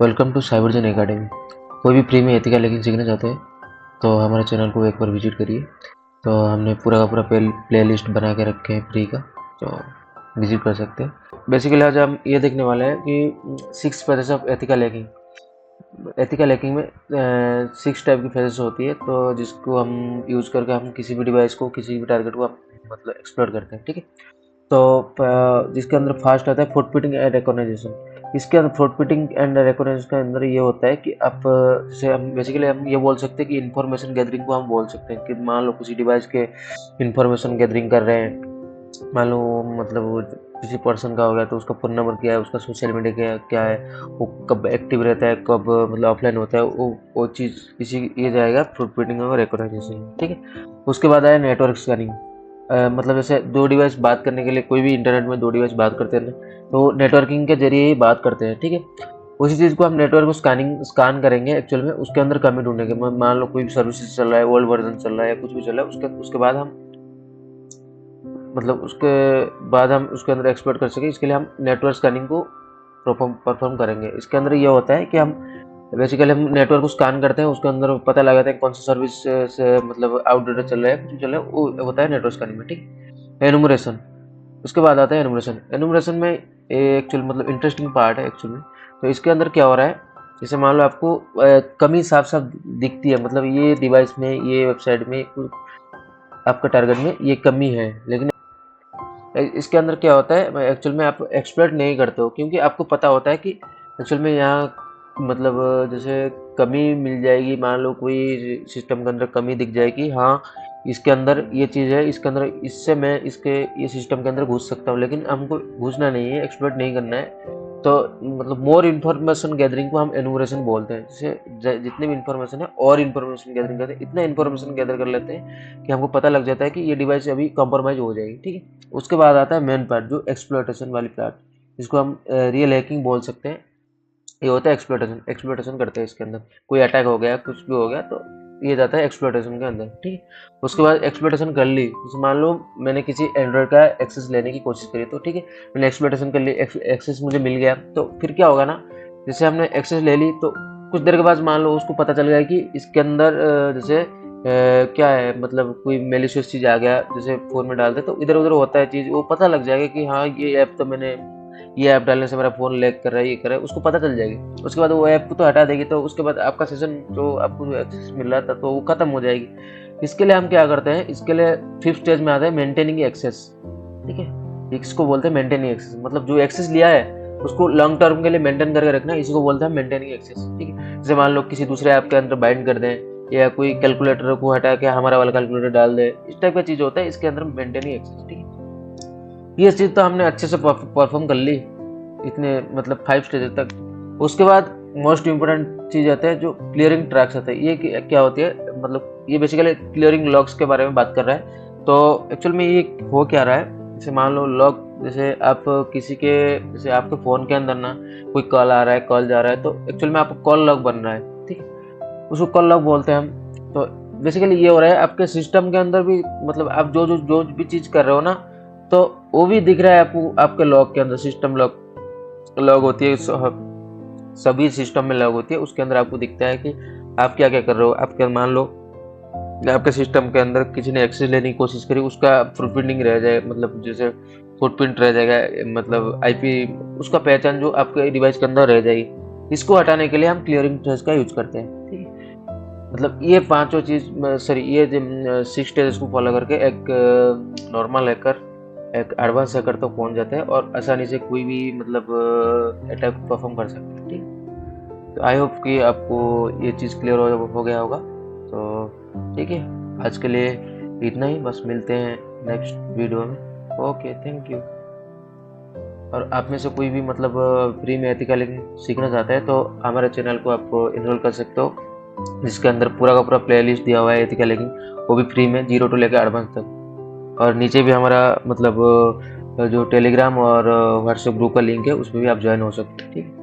Welcome to साइबरजन academy. कोई भी free में एथिकल हैकिंग सीखना चाहते हैं तो हमारे चैनल को एक बार विजिट करिए। तो हमने पूरा का पूरा प्ले लिस्ट बना के रखे हैं फ्री का, तो विजिट कर सकते हैं। बेसिकली आज हम ये देखने वाले हैं कि 6 phases of ethical hacking. Ethical hacking में 6 टाइप की फेजेस होती है, तो जिसको हम यूज़ करके हम किसी भी डिवाइस को, किसी भी टारगेट को हम मतलब एक्सप्लोर करते हैं। ठीक है, तो जिसके अंदर फास्ट आता है फुटप्रिंटिंग एंड रिकॉग्नाइजेशन। इसके अंदर फुटप्रिंटिंग एंड रिकॉग्नाइजेशन के अंदर ये होता है कि आप जैसे हम बेसिकली हम ये बोल सकते हैं कि इंफॉर्मेशन गैदरिंग को हम बोल सकते हैं कि मान लो किसी डिवाइस के इंफॉर्मेशन गैदरिंग कर रहे हैं। मान लो मतलब वो किसी पर्सन का हो गया तो उसका फ़ोन नंबर क्या है, उसका सोशल मीडिया क्या है, वो कब एक्टिव रहता है, कब मतलब ऑफलाइन होता है, वो चीज़ इसी ये जाएगा फुटप्रिंटिंग और रिकॉग्नाइजेशन। ठीक है, उसके बाद आया नेटवर्क स्कैनिंग। मतलब जैसे दो डिवाइस बात करने के लिए, कोई भी इंटरनेट में दो डिवाइस बात करते हैं ना, तो नेटवर्किंग के जरिए ही बात करते हैं। ठीक है, उसी चीज़ को हम नेटवर्क को स्कैन करेंगे एक्चुअल में, उसके अंदर कमी ढूंढेंगे। मान लो कोई भी सर्विसेज चल रहा है, ओल्ड वर्जन चल रहा है या कुछ भी चल रहा है, उसके बाद हम मतलब उसके बाद हम उसके अंदर एक्सप्लोर कर सके, इसके लिए हम नेटवर्क स्कैनिंग को परफॉर्म करेंगे। इसके अंदर ये होता है कि हम बेसिकली हम नेटवर्क को स्कैन करते हैं, उसके अंदर पता लगाते हैं कौन सा सर्विस से मतलब आउटडेटेड चल रहा है, कुछ चल रहा है, वो होता है नेटवर्क स्कैनिंग में। ठीक, एनुमरेशन। उसके बाद आता है एनुमरेशन। एनुमरेशन में एक्चुअल मतलब इंटरेस्टिंग पार्ट है एक्चुअल में। तो इसके अंदर क्या हो रहा है, जैसे मान लो आपको कमी साफ साफ दिखती है, मतलब ये डिवाइस में, ये वेबसाइट में, आपका टारगेट में ये कमी है, लेकिन इसके अंदर क्या होता है एक्चुअल में आप एक्सप्लोइट नहीं करते हो, क्योंकि आपको पता होता है कि एक्चुअल में यहाँ मतलब जैसे कमी मिल जाएगी। मान लो कोई सिस्टम के अंदर कमी दिख जाएगी, हाँ इसके अंदर ये चीज़ है, इसके अंदर इससे मैं इसके ये सिस्टम के अंदर घुस सकता हूँ, लेकिन हमको घुसना नहीं है, एक्सप्लोइट नहीं करना है। तो मतलब मोर इन्फॉर्मेशन गैदरिंग को हम एनुमरेशन बोलते हैं। जैसे जितनी भी इन्फॉर्मेशन है और इन्फॉर्मेशन गैदरिंग करते हैं, इतना इन्फॉर्मेशन गैदर कर लेते हैं कि हमको पता लग जाता है कि ये डिवाइस अभी कॉम्प्रोमाइज हो जाएगी। ठीक है, उसके बाद आता है मेन पार्ट, जो एक्सप्लॉइटेशन वाली पार्ट, जिसको हम रियल हैकिंग बोल सकते हैं। ये होता है एक्सप्लॉइटेशन। एक्सप्लॉइटेशन करते हैं इसके अंदर, कोई अटैक हो गया, कुछ भी हो गया, तो ये जाता है एक्सप्लॉइटेशन के अंदर। ठीक है, उसके बाद एक्सप्लॉइटेशन कर ली, जैसे मान लो मैंने किसी एंड्रॉइड का एक्सेस लेने की कोशिश करी, तो ठीक है मैंने एक्सप्लॉइटेशन कर ली, एक्सेस मुझे मिल गया, तो फिर क्या होगा ना, जैसे हमने एक्सेस ले ली तो कुछ देर के बाद मान लो उसको पता चल गया कि इसके अंदर जैसे क्या है, मतलब कोई मेलिशियस चीज़ आ गया, जैसे फ़ोन में डालते तो इधर उधर होता है चीज़, वो पता लग जाएगा कि हाँ ये ऐप तो मैंने, ये ऐप डालने से मेरा फ़ोन लैग कर रहा है, ये कर रहा है, उसको पता चल जाएगी। उसके बाद वो ऐप को तो हटा देगी, तो उसके बाद आपका सेशन जो आपको जो एक्सेस मिल रहा था तो वो खत्म हो जाएगी। इसके लिए हम क्या करते हैं, इसके लिए 5th स्टेज में आता है मेंटेनिंग एक्सेस। ठीक है, इसको बोलते हैं मेंटेनिंग एक्सेस, मतलब जो एक्सेस लिया है उसको लॉन्ग टर्म के लिए मेंटेन करके रखना, इसी को बोलते हैं मेंटेनिंग एक्सेस। ठीक है, जैसे मान लो किसी दूसरे ऐप के अंदर बाइंड कर दें, या कोई कैलकुलेटर को हटा के हमारा वाला कैलकुलेटर डाल दे, इस टाइप का चीज़ होता है इसके अंदर मेंटेनिंग एक्सेस। ठीक है, ये चीज़ तो हमने अच्छे से परफॉर्म कर ली इतने मतलब 5 स्टेज तक। उसके बाद मोस्ट इम्पोर्टेंट चीज़ आते हैं जो क्लियरिंग ट्रैक्स आते हैं। ये क्या होती है, मतलब ये बेसिकली क्लियरिंग लॉग्स के बारे में बात कर रहा है। तो एक्चुअल में ये हो क्या रहा है, जैसे मान लो लॉग, जैसे आप किसी के, जैसे आपके फ़ोन के अंदर ना कोई कॉल आ रहा है, कॉल जा रहा है, तो एक्चुअल में आपका कॉल लॉग बन रहा है। ठीक है, उसको कॉल लॉग बोलते हैं हम। तो बेसिकली ये हो रहा है आपके सिस्टम के अंदर भी, मतलब आप जो भी चीज़ कर रहे हो ना, तो वो भी दिख रहा है आपको आपके लॉग के अंदर। सिस्टम लॉग होती है, सभी सिस्टम में लॉग होती है, उसके अंदर आपको दिखता है कि आप क्या क्या कर रहे हो। आपके मान लो आपके सिस्टम के अंदर किसी ने एक्सेस लेने की कोशिश करी, उसका फुटप्रिंटिंग रह जाए, मतलब जैसे फुटप्रिंट रह जाएगा, मतलब आईपी, उसका पहचान जो आपके डिवाइस के अंदर रह जाएगी। इसको हटाने के लिए हम क्लियरिंग ट्रेस का यूज करते हैं। ठीक है, मतलब ये पांचों चीज, सॉरी ये 6 स्टेजेस को फॉलो करके एक नॉर्मल हैकर एक एडवांस हैकर तक पहुंच जाता है और आसानी से कोई भी मतलब अटैक परफॉर्म कर सकता है। ठीक, तो आई होप कि आपको ये चीज़ क्लियर हो गया होगा। तो ठीक है, आज के लिए इतना ही, बस मिलते हैं नेक्स्ट वीडियो में। Okay, thank you. और आप में से कोई भी मतलब फ्री में एथिकल सीखना चाहता है तो हमारे चैनल को आप इनरोल कर सकते हो, जिसके अंदर पूरा का पूरा प्लेलिस्ट दिया हुआ है एथिकल हैकिंग, वो भी फ्री में 0 टू लेकर एडवांस तक। और नीचे भी हमारा मतलब जो टेलीग्राम और व्हाट्सएप ग्रुप का लिंक है, उसमें भी आप ज्वाइन हो सकते हैं। ठीक है।